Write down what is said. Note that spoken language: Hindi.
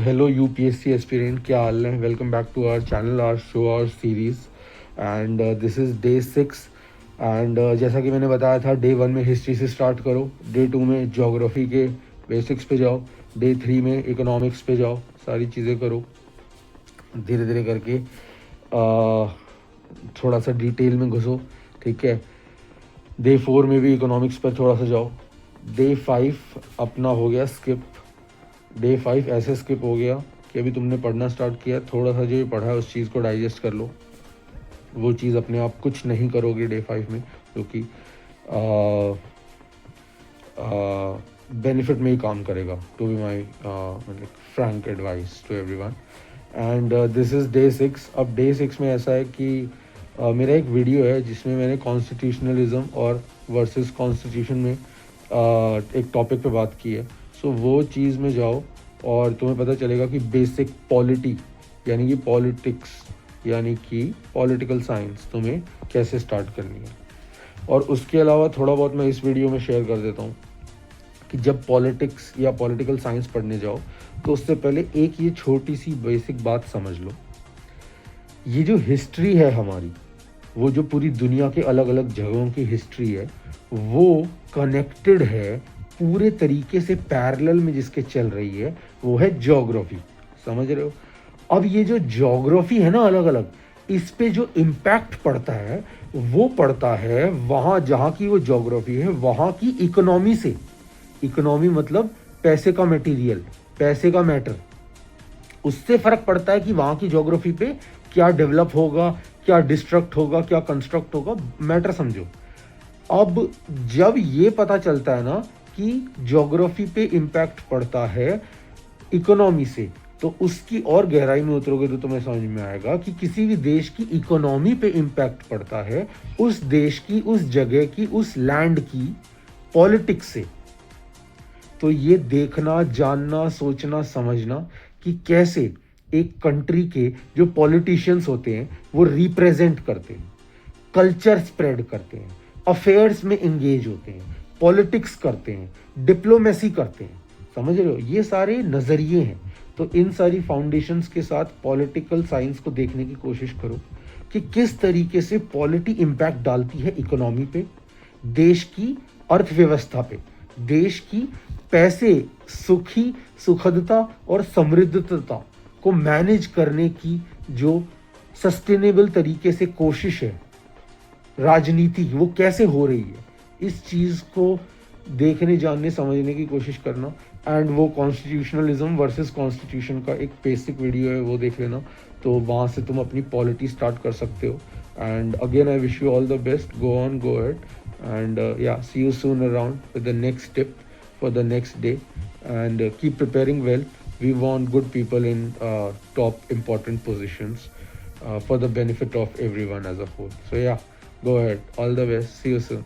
hello UPSC aspirant, क्या हाल है? Welcome back to our channel, our show, our series, and this is day 6 and जैसा कि मैंने बताया था day 1 में हिस्ट्री से स्टार्ट करो, day 2 में ज्योग्राफी के बेसिक्स पे जाओ, day 3 में इकोनॉमिक्स पे जाओ, सारी चीज़ें करो धीरे धीरे करके, थोड़ा सा डिटेल में घुसो, ठीक है। day 4 में भी इकोनॉमिक्स पर थोड़ा सा जाओ। day 5 अपना हो गया स्किप। डे 5 ऐसे स्किप हो गया कि अभी तुमने पढ़ना स्टार्ट किया, थोड़ा सा जो भी पढ़ा है उस चीज़ को डाइजेस्ट कर लो। वो चीज़ अपने आप कुछ नहीं करोगे डे 5 में, क्योंकि बेनिफिट में ही काम करेगा। To be my frank advice to everyone. And this is day 6। अब डे 6 में ऐसा है कि मेरा एक वीडियो है जिसमें मैंने कॉन्स्टिट्यूशनलिज्म और वर्सेस कॉन्स्टिट्यूशन में एक टॉपिक पे बात की है। सो वो चीज़ में जाओ और तुम्हें पता चलेगा कि बेसिक पॉलिटी यानी कि पॉलिटिक्स यानी कि पॉलिटिकल साइंस तुम्हें कैसे स्टार्ट करनी है। और उसके अलावा थोड़ा बहुत मैं इस वीडियो में शेयर कर देता हूँ कि जब पॉलिटिक्स या पॉलिटिकल साइंस पढ़ने जाओ तो उससे पहले एक ये छोटी सी बेसिक बात समझ लो। ये जो हिस्ट्री है हमारी, वो जो पूरी दुनिया के अलग अलग जगहों की हिस्ट्री है, वो कनेक्टेड है पूरे तरीके से पैरेलल में जिसके चल रही है, वो है ज्योग्राफी। समझ रहे हो? अब ये जो ज्योग्राफी है ना अलग अलग, इस पे जो इम्पैक्ट पड़ता है वो पड़ता है वहाँ जहाँ की वो ज्योग्राफी है, वहाँ की इकोनॉमी से। इकोनॉमी मतलब पैसे का मटेरियल, पैसे का मैटर, उससे फर्क पड़ता है कि वहाँ की ज्योग्राफी पे क्या डेवलप होगा, क्या डिस्ट्रक्ट होगा, क्या कंस्ट्रक्ट होगा। मैटर समझो। अब जब ये पता चलता है ना कि ज्योग्राफी पे इम्पैक्ट पड़ता है इकोनॉमी से, तो उसकी और गहराई में उतरोगे तो तुम्हें समझ में आएगा कि किसी भी देश की इकोनॉमी पे इम्पैक्ट पड़ता है उस देश की, उस जगह की, उस लैंड की पॉलिटिक्स से। तो ये देखना, जानना, सोचना, समझना कि कैसे एक कंट्री के जो पॉलिटिशियंस होते हैं वो रिप्रेजेंट करते हैं, कल्चर स्प्रेड करते हैं, अफेयर्स में एंगेज होते हैं, पॉलिटिक्स करते हैं, डिप्लोमेसी करते हैं। समझ रहे हो? ये सारे नज़रिए हैं। तो इन सारी फाउंडेशंस के साथ पॉलिटिकल साइंस को देखने की कोशिश करो कि किस तरीके से पॉलिटी इम्पैक्ट डालती है इकोनॉमी पे, देश की अर्थव्यवस्था पे, देश की पैसे, सुखी, सुखदता और समृद्धता को मैनेज करने की जो सस्टेनेबल तरीके से कोशिश है, राजनीति वो कैसे हो रही है, इस चीज़ को देखने, जानने, समझने की कोशिश करना। एंड वो कॉन्स्टिट्यूशनलिज्म वर्सेस कॉन्स्टिट्यूशन का एक बेसिक वीडियो है, वो देख लेना। तो वहाँ से तुम अपनी पॉलिटी स्टार्ट कर सकते हो। And again I wish you all the best, go on, go ahead, and yeah see you soon around with the next tip for the next day, and keep preparing well. We want good people in top important positions for the benefit of everyone as a whole. So yeah, go ahead, all the best, see you soon.